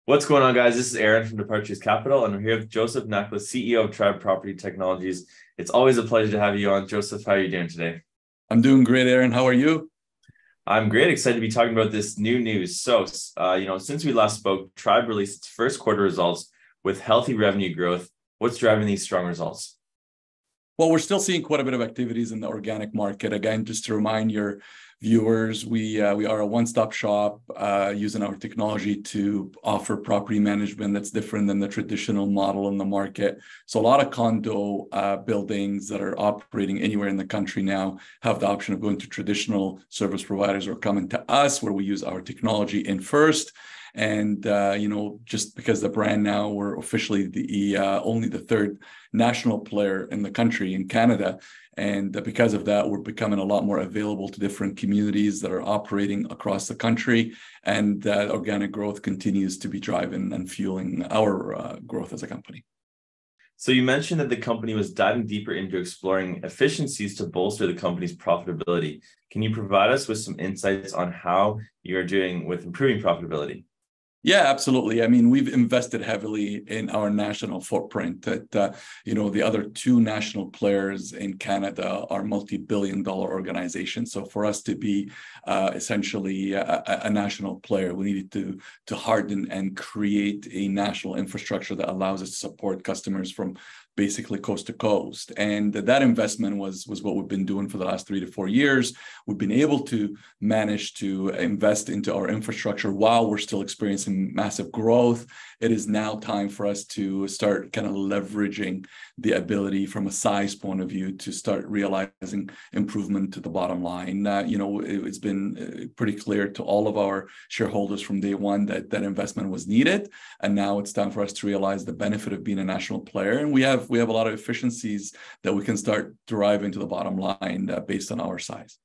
What's going on, guys? This is Aaron from Departures Capital, and I'm here with Joseph Nakhla, CEO of Tribe Property Technologies. It's always a pleasure to have you on. Joseph, how are you doing today? I'm doing great, Aaron. How are you? I'm great, excited to be talking about this new news. Since we last spoke, Tribe released its first quarter results with healthy revenue growth. What's driving these strong results? Well, we're still seeing quite a bit of activities in the organic market. Again, just to remind your viewers, we are a one-stop shop using our technology to offer property management that's different than the traditional model in the market. So a lot of condo buildings that are operating anywhere in the country now have the option of going to traditional service providers or coming to us, where we use our technology in first. And just because the brand now, we're officially the only the third national player in the country in Canada. And because of that, we're becoming a lot more available to different communities that are operating across the country. And that organic growth continues to be driving and fueling our growth as a company. So you mentioned that the company was diving deeper into exploring efficiencies to bolster the company's profitability. Can you provide us with some insights on how you're doing with improving profitability? Yeah, absolutely. I mean, we've invested heavily in our national footprint. The other two national players in Canada are multi-billion-dollar organizations. So for us to be essentially a national player, we needed to harden and create a national infrastructure that allows us to support customers from basically coast to coast. And that investment was what we've been doing for the last 3 to 4 years. We've been able to manage to invest into our infrastructure while we're still experiencing massive growth. It is now time for us to start kind of leveraging the ability from a size point of view to start realizing improvement to the bottom line. It's been pretty clear to all of our shareholders from day one that that investment was needed. And now it's time for us to realize the benefit of being a national player. And we have a lot of efficiencies that we can start deriving to the bottom line based on our size.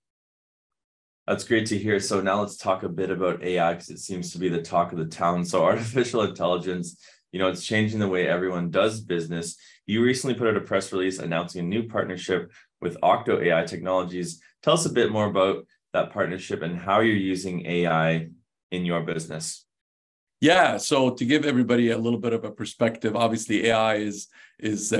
That's great to hear. So now let's talk a bit about AI, because it seems to be the talk of the town. So artificial intelligence, it's changing the way everyone does business. You recently put out a press release announcing a new partnership with Octo AI Technologies. Tell us a bit more about that partnership and how you're using AI in your business. Yeah, so to give everybody a little bit of a perspective, obviously AI is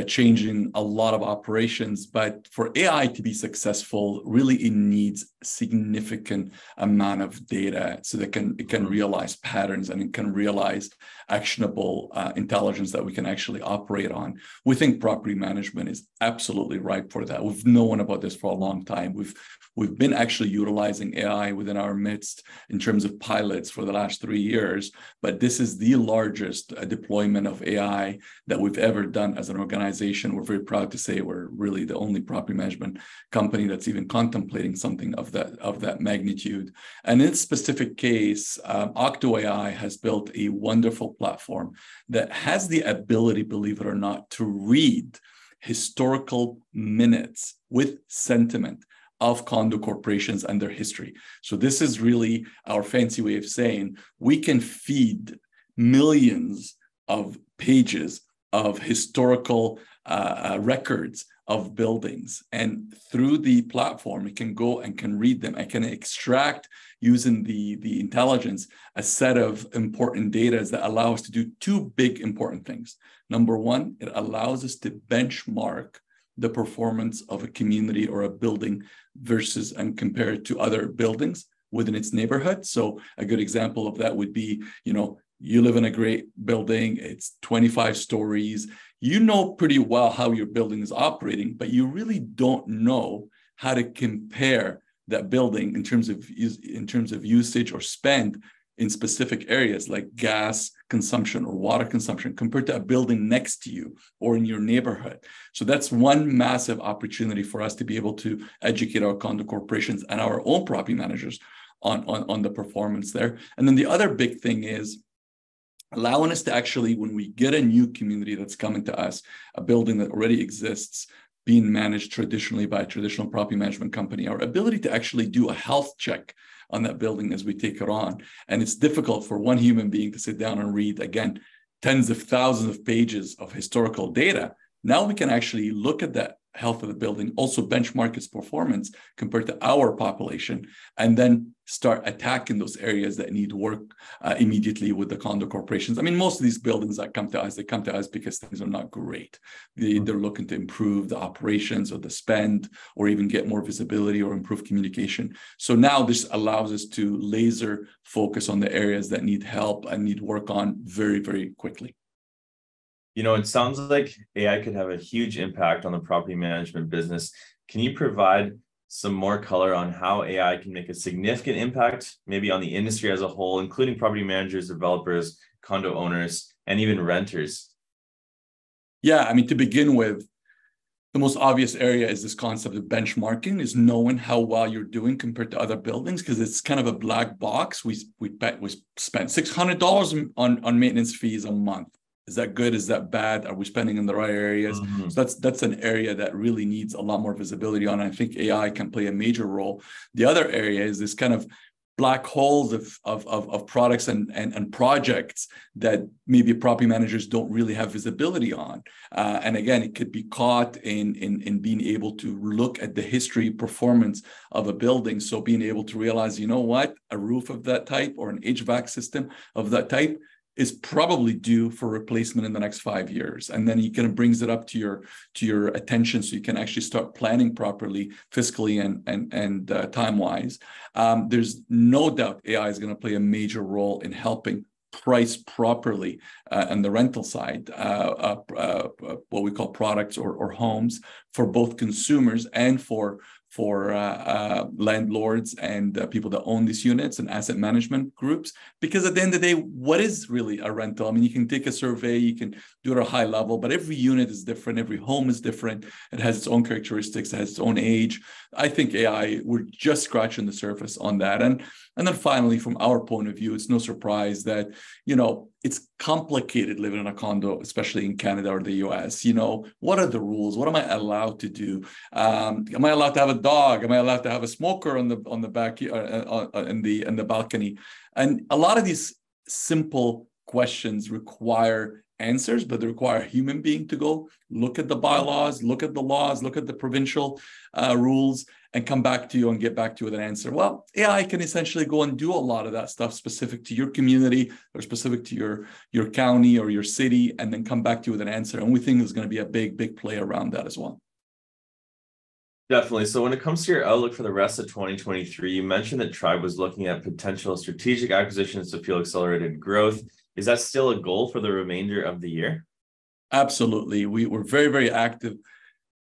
changing a lot of operations, but for AI to be successful, really it needs significant amount of data so that it can realize patterns and it can realize actionable intelligence that we can actually operate on. We think property management is absolutely ripe for that. We've known about this for a long time. We've been actually utilizing AI within our midst in terms of pilots for the last 3 years, but this is the largest deployment of AI that we've ever done as an organization. We're very proud to say we're really the only property management company that's even contemplating something of that magnitude. And in this specific case, Octo AI has built a wonderful platform that has the ability, believe it or not, to read historical minutes with sentiment of condo corporations and their history. So this is really our fancy way of saying we can feed millions of pages of historical records of buildings. And through the platform, it can go and can read them. I can extract, using the intelligence, a set of important data that allow us to do two big important things. Number one, it allows us to benchmark the performance of a community or a building versus and compare it to other buildings within its neighborhood. So a good example of that would be, you live in a great building, it's 25 stories. You know pretty well how your building is operating, but you really don't know how to compare that building in terms of usage or spend in specific areas like gas consumption or water consumption compared to a building next to you or in your neighborhood. So that's one massive opportunity for us to be able to educate our condo corporations and our own property managers on the performance there. And then the other big thing is allowing us to actually, when we get a new community that's coming to us, a building that already exists, being managed traditionally by a traditional property management company, our ability to actually do a health check on that building as we take it on. And it's difficult for one human being to sit down and read, again, tens of thousands of pages of historical data. Now we can actually look at that health of the building, also benchmark its performance compared to our population, and then start attacking those areas that need work immediately with the condo corporations. I mean, most of these buildings that come to us, they come to us because things are not great. They're looking to improve the operations or the spend, or even get more visibility or improve communication. So now this allows us to laser focus on the areas that need help and need work on very, very quickly. It sounds like AI could have a huge impact on the property management business. Can you provide some more color on how AI can make a significant impact, maybe on the industry as a whole, including property managers, developers, condo owners, and even renters? Yeah, I mean, to begin with, the most obvious area is this concept of benchmarking, is knowing how well you're doing compared to other buildings, because it's kind of a black box. We spent $600 on maintenance fees a month. Is that good? Is that bad? Are we spending in the right areas? So that's an area that really needs a lot more visibility on. I think AI can play a major role. The other area is this kind of black holes of products and projects that maybe property managers don't really have visibility on. And again, it could be caught in being able to look at the history performance of a building. So being able to realize, you know what, a roof of that type or an HVAC system of that type is probably due for replacement in the next 5 years. And then he kind of brings it up to your attention, so you can actually start planning properly, fiscally and time-wise. There's no doubt AI is going to play a major role in helping price properly on the rental side, what we call products or homes, for both consumers and for landlords and people that own these units and asset management groups. Because at the end of the day, what is really a rental? I mean, you can take a survey, you can do it at a high level, but every unit is different. Every home is different. It has its own characteristics, it has its own age. I think AI, we're just scratching the surface on that. And then finally, from our point of view, it's no surprise that, it's complicated living in a condo, especially in Canada or the US. What are the rules? What am I allowed to do? Am I allowed to have a dog? Am I allowed to have a smoker on the back in the balcony? And a lot of these simple questions require answers, but they require a human being to go look at the bylaws, look at the laws, look at the provincial rules, and come back to you and get back to you with an answer. Well, AI can essentially go and do a lot of that stuff specific to your community or specific to your county or your city, and then come back to you with an answer. And we think there's going to be a big, big play around that as well. Definitely. So when it comes to your outlook for the rest of 2023, you mentioned that Tribe was looking at potential strategic acquisitions to fuel accelerated growth. Is that still a goal for the remainder of the year? Absolutely. We're very, very active.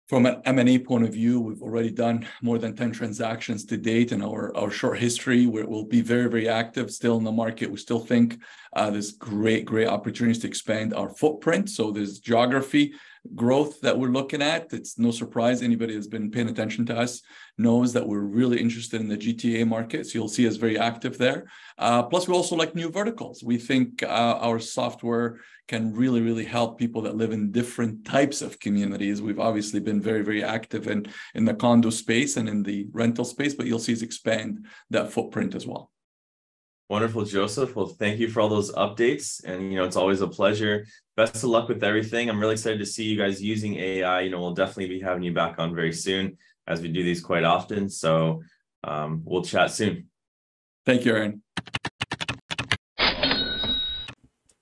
From an M&A point of view, we've already done more than 10 transactions to date in our short history. We'll be very, very active still in the market. We still think there's great opportunities to expand our footprint. So there's geography growth that we're looking at. It's no surprise. Anybody that's been paying attention to us knows that we're really interested in the GTA market. So you'll see us very active there. Plus, we also like new verticals. We think our software can really, really help people that live in different types of communities. We've obviously been very, very active in the condo space and in the rental space, but you'll see us expand that footprint as well. Wonderful, Joseph. Well, thank you for all those updates. And, it's always a pleasure. Best of luck with everything. I'm really excited to see you guys using AI. We'll definitely be having you back on very soon, as we do these quite often. So we'll chat soon. Thank you, Aaron.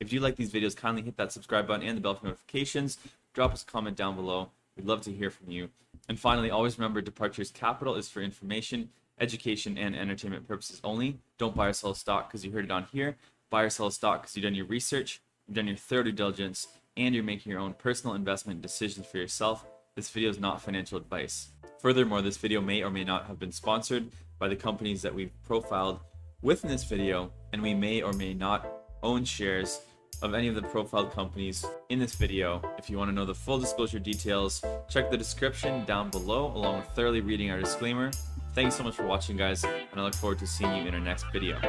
If you like these videos, kindly hit that subscribe button and the bell for notifications. Drop us a comment down below. We'd love to hear from you. And finally, always remember, Departures Capital is for information, education, and entertainment purposes only. Don't buy or sell stock because you heard it on here. Buy or sell stock because you've done your research, you've done your thorough due diligence, and you're making your own personal investment decisions for yourself. This video is not financial advice. Furthermore, this video may or may not have been sponsored by the companies that we've profiled within this video, and we may or may not own shares of any of the profiled companies in this video. If you want to know the full disclosure details, check the description down below, along with thoroughly reading our disclaimer. Thank you so much for watching, guys, and I look forward to seeing you in our next video.